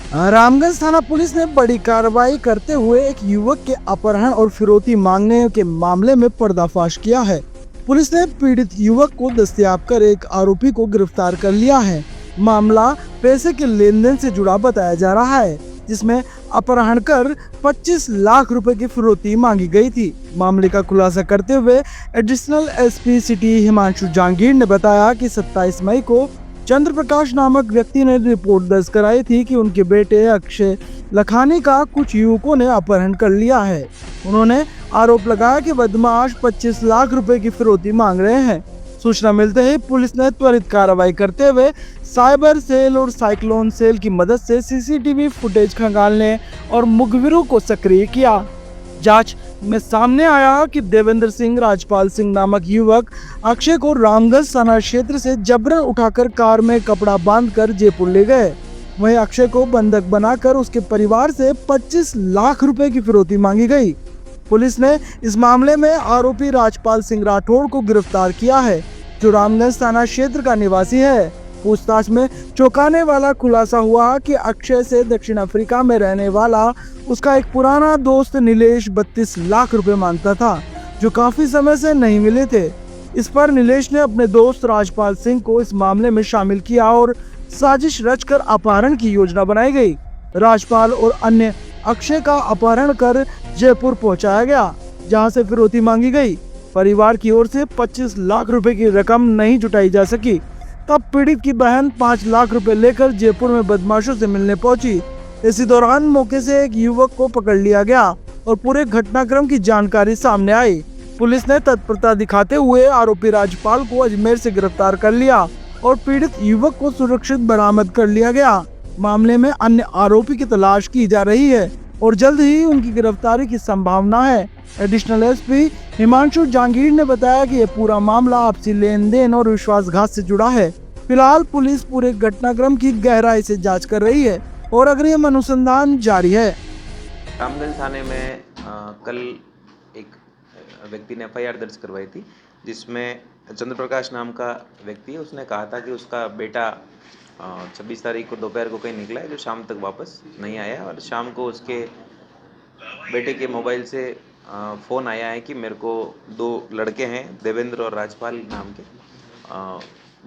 रामगंज थाना पुलिस ने बड़ी कार्रवाई करते हुए एक युवक के अपहरण और फिरौती मांगने के मामले में पर्दाफाश किया है। पुलिस ने पीड़ित युवक को दस्तयाब कर एक आरोपी को गिरफ्तार कर लिया है। मामला पैसे के लेन देन से जुड़ा बताया जा रहा है, जिसमें अपहरण कर 25 लाख रुपए की फिरौती मांगी गई थी। मामले का खुलासा करते हुए additional SP city Himanshu Jahangir ने बताया कि 27 मई को चंद्र प्रकाश नामक व्यक्ति ने रिपोर्ट दर्ज कराई थी कि उनके बेटे अक्षय लखानी का कुछ युवकों ने अपहरण कर लिया है। उन्होंने आरोप लगाया कि बदमाश 25 लाख रुपए की फिरौती मांग रहे हैं। सूचना मिलते ही पुलिस ने त्वरित कार्रवाई करते हुए साइबर सेल और साइक्लोन सेल की मदद से सीसीटीवी फुटेज खंगालने और मुखबिरों को सक्रिय किया। जांच में सामने आया कि देवेंद्र सिंह राजपाल सिंह नामक युवक अक्षय को रामगंज थाना क्षेत्र से जबरन उठाकर कार में कपड़ा बांधकर जयपुर ले गए। वहीं अक्षय को बंधक बनाकर उसके परिवार से 25 लाख रुपए की फिरौती मांगी गई। पुलिस ने इस मामले में आरोपी राजपाल सिंह राठौड़ को गिरफ्तार किया है, जो रामगंज थाना क्षेत्र का निवासी है। पूछताछ में चौंकाने वाला खुलासा हुआ कि अक्षय से दक्षिण अफ्रीका में रहने वाला उसका एक पुराना दोस्त नीलेश 32 लाख रुपए मांगता था, जो काफी समय से नहीं मिले थे। इस पर नीलेश ने अपने दोस्त राजपाल सिंह को इस मामले में शामिल किया और साजिश रचकर अपहरण की योजना बनाई गई। राजपाल और अन्य अक्षय का अपहरण कर जयपुर पहुंचाया गया, जहां से फिरौती मांगी गई। परिवार की ओर से 25 लाख रुपए की रकम नहीं जुटाई जा सकी। तब पीड़ित की बहन 5 लाख रुपए लेकर जयपुर में बदमाशों से मिलने पहुंची। इसी दौरान मौके से एक युवक को पकड़ लिया गया और पूरे घटनाक्रम की जानकारी सामने आई। पुलिस ने तत्परता दिखाते हुए आरोपी राजपाल को अजमेर से गिरफ्तार कर लिया और पीड़ित युवक को सुरक्षित बरामद कर लिया गया। मामले में अन्य आरोपी की तलाश की जा रही है और जल्द ही उनकी गिरफ्तारी की संभावना है। एडिशनल एसपी हिमांशु जहांगीर ने बताया कि यह पूरा मामला आपसी लेन देन और विश्वासघात से जुड़ा है। फिलहाल पुलिस पूरे घटनाक्रम की गहराई से जांच कर रही है और अग्रिम अनुसंधान जारी है। रामगंज थाने में कल एक व्यक्ति ने एफआईआर दर्ज करवाई थी, जिसमें चंद्र प्रकाश नाम का व्यक्ति है। उसने कहा था कि उसका बेटा 26 तारीख को दोपहर को कहीं निकला है, जो शाम तक वापस नहीं आया, और शाम को उसके बेटे के मोबाइल से फ़ोन आया है कि मेरे को 2 लड़के हैं, देवेंद्र और राजपाल नाम के,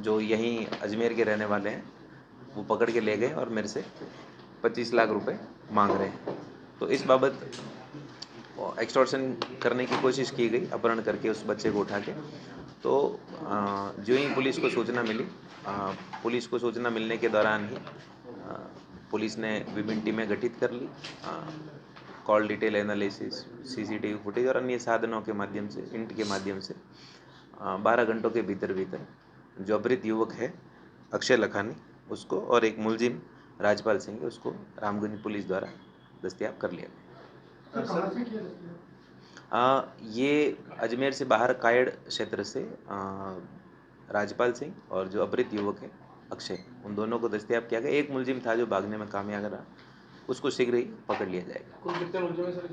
जो यहीं अजमेर के रहने वाले हैं, वो पकड़ के ले गए और मेरे से 25 लाख रुपए मांग रहे हैं। तो इस बाबत एक्सटॉर्शन करने की कोशिश की गई, अपहरण करके उस बच्चे को उठा के। तो जो ही पुलिस को सूचना मिलने के दौरान ही पुलिस ने विभिन्न टीमें गठित कर ली। Call detail analysis, CCTV footage और अन्य साधनों के माध्यम से, इंट के माध्यम से 12 घंटों के भीतर जो अपहृत युवक है अक्षय लखानी, उसको, और एक मुलजिम राजपाल सिंह है, उसको रामगंज पुलिस द्वारा दस्तयाब कर लिया गया। ये अजमेर से बाहर कायड़ क्षेत्र से राजपाल सिंह और जो अपहृत युवक है अक्षय, उन दोनों को दस्तयाब किया गया। एक मुलजिम था जो भागने में कामयाब रहा, उसको शीघ्र ही पकड़ लिया जाएगा। कितने मुलजिम है सर?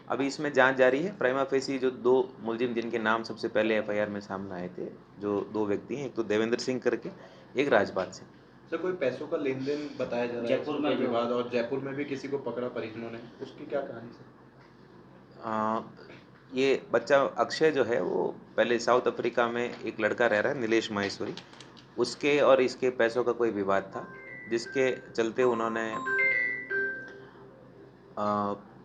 अभी इसमें जांच जारी है। प्राइमा फेसी जो 2 मुलजिम जिनके नाम सबसे पहले एफआईआर में सामने आए थे, जो 2 व्यक्ति हैं, एक तो देवेंद्र सिंह करके, एक राजपाल सिंह। सर, कोई पैसों का लेन देन बताया जा रहा है जयपुर में विवाद, और जयपुर में भी किसी को पकड़ा परिजनों ने, उसकी क्या कहानी सर? ये बच्चा अक्षय जो है वो पहले साउथ अफ्रीका में एक लड़का रह रहा है, नीलेश माहेश्वरी, उसके और इसके पैसों का कोई विवाद था, जिसके चलते उन्होंने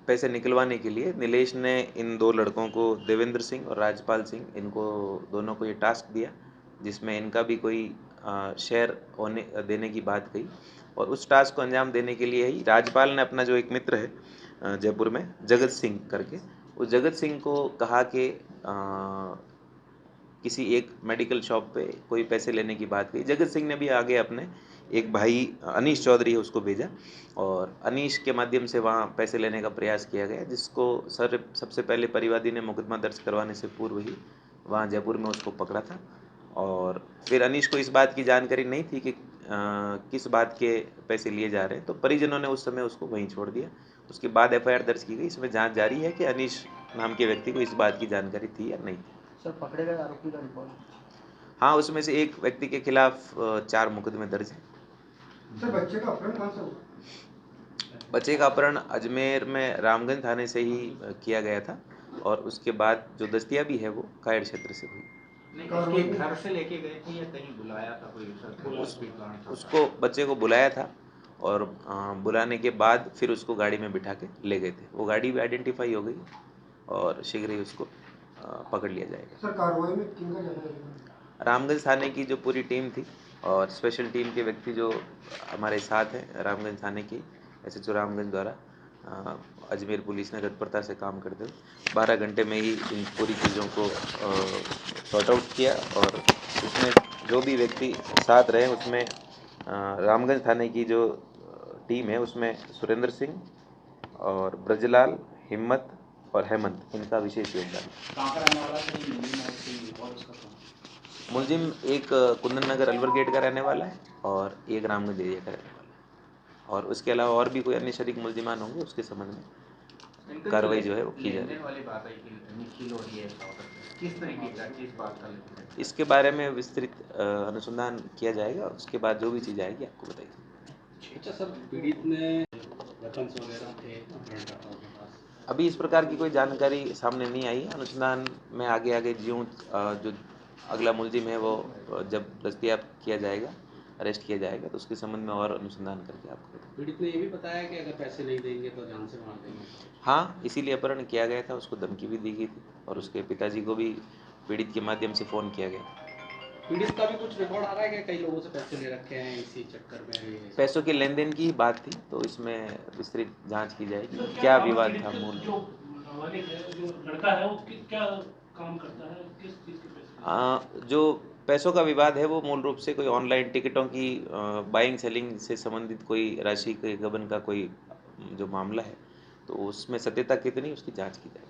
पैसे निकलवाने के लिए नीलेश ने इन 2 लड़कों को, देवेंद्र सिंह और राजपाल सिंह, इनको दोनों को ये टास्क दिया, जिसमें इनका भी कोई शेयर देने की बात कही। और उस टास्क को अंजाम देने के लिए ही राजपाल ने अपना जो एक मित्र है जयपुर में, जगत सिंह करके, उस जगत सिंह को कहा कि किसी एक मेडिकल शॉप पे कोई पैसे लेने की बात कही। जगत सिंह ने भी आगे अपने एक भाई अनीश चौधरी है, उसको भेजा, और अनीश के माध्यम से वहाँ पैसे लेने का प्रयास किया गया, जिसको सबसे पहले परिवादी ने मुकदमा दर्ज करवाने से पूर्व ही वहाँ जयपुर में उसको पकड़ा था। और फिर अनीश को इस बात की जानकारी नहीं थी कि किस बात के पैसे लिए जा रहे हैं, तो परिजनों ने उस समय उसको वहीं छोड़ दिया। उसके बाद एफआईआर दर्ज की गई। इसमें जांच जारी है कि अनीश नाम के व्यक्ति को इस बात की जानकारी थी या नहीं थी। सर, पकड़े गए आरोपी का रिकॉर्ड? हाँ, उसमें से एक व्यक्ति के खिलाफ 4 मुकदमे दर्ज हैं। सर, बच्चे का अपहरण कहाँ से हुआ? बच्चे का अपहरण अजमेर में रामगंज थाने से ही किया गया था और उसके बाद जो दस्तियाबी है वो कायड़ क्षेत्र से हुई। नहीं, उसके घर से लेके गए थे या कहीं बुलाया था कोई उसको बच्चे को बुलाया था और बुलाने के बाद फिर उसको गाड़ी में बिठा के ले गए थे। वो गाड़ी भी आइडेंटिफाई हो गई और शीघ्र ही उसको पकड़ लिया जाएगा। सर कार्रवाई में किनका ज़्यादा रामगंज थाने की जो पूरी टीम थी और स्पेशल टीम के व्यक्ति जो हमारे साथ हैं रामगंज थाने की एसएचओ रामगंज द्वारा अजमेर पुलिस ने तत्परता से काम करते हुए 12 घंटे में ही इन पूरी चीज़ों को सॉर्ट आउट किया और उसमें जो भी व्यक्ति साथ रहे उसमें रामगंज थाने की जो टीम है उसमें सुरेंद्र सिंह और ब्रजलाल, हिम्मत और हेमंत इनका विशेष योगदान। मुलजिम एक कुंदन नगर अलवर गेट का रहने वाला है और एक रामगंज एरिया का रहने वाला है और उसके अलावा और भी कोई अन्य शरीक मुलजिमान होंगे उसके संबंध में कार्रवाई जो है वो की जा रही है। इसके बारे में विस्तृत अनुसंधान किया जाएगा और उसके बाद जो भी चीज़ आएगी आपको बताइए। अच्छा सर, पीड़ित में वेपन्स वगैरह थे अपहरणकर्ताओं के पास? अभी इस प्रकार की कोई जानकारी सामने नहीं आई। अनुसंधान में आगे जो अगला मुलजिम है वो जब दस्तयाब किया जाएगा, अरेस्ट किया जाएगा तो उसके संबंध में और अनुसंधान करके आपको बताएंगे। पीड़ित ने ये भी बताया कि अगर पैसे नहीं देंगे तो जान से मार देंगे। हाँ, इसीलिए अपहरण किया गया था, उसको धमकी भी दी गई थी और उसके पिताजी को भी पीड़ित के माध्यम से फ़ोन किया गया। पीड़ित का भी कुछ रिकॉर्ड आ रहा है कि कई लोगों से पैसे ले रखे हैं इसी चक्कर में? पैसों के लेन देन की ही बात थी तो इसमें विस्तृत जांच की जाएगी क्या विवाद था मूल। जो लड़का है वो क्या काम करता है, किस चीज़ के पैसे? जो पैसों का विवाद है वो मूल रूप से कोई ऑनलाइन टिकटों की बाइंग सेलिंग से संबंधित कोई राशि के गबन का कोई जो मामला है तो उसमें सत्यता कितनी उसकी जांच की जाएगी।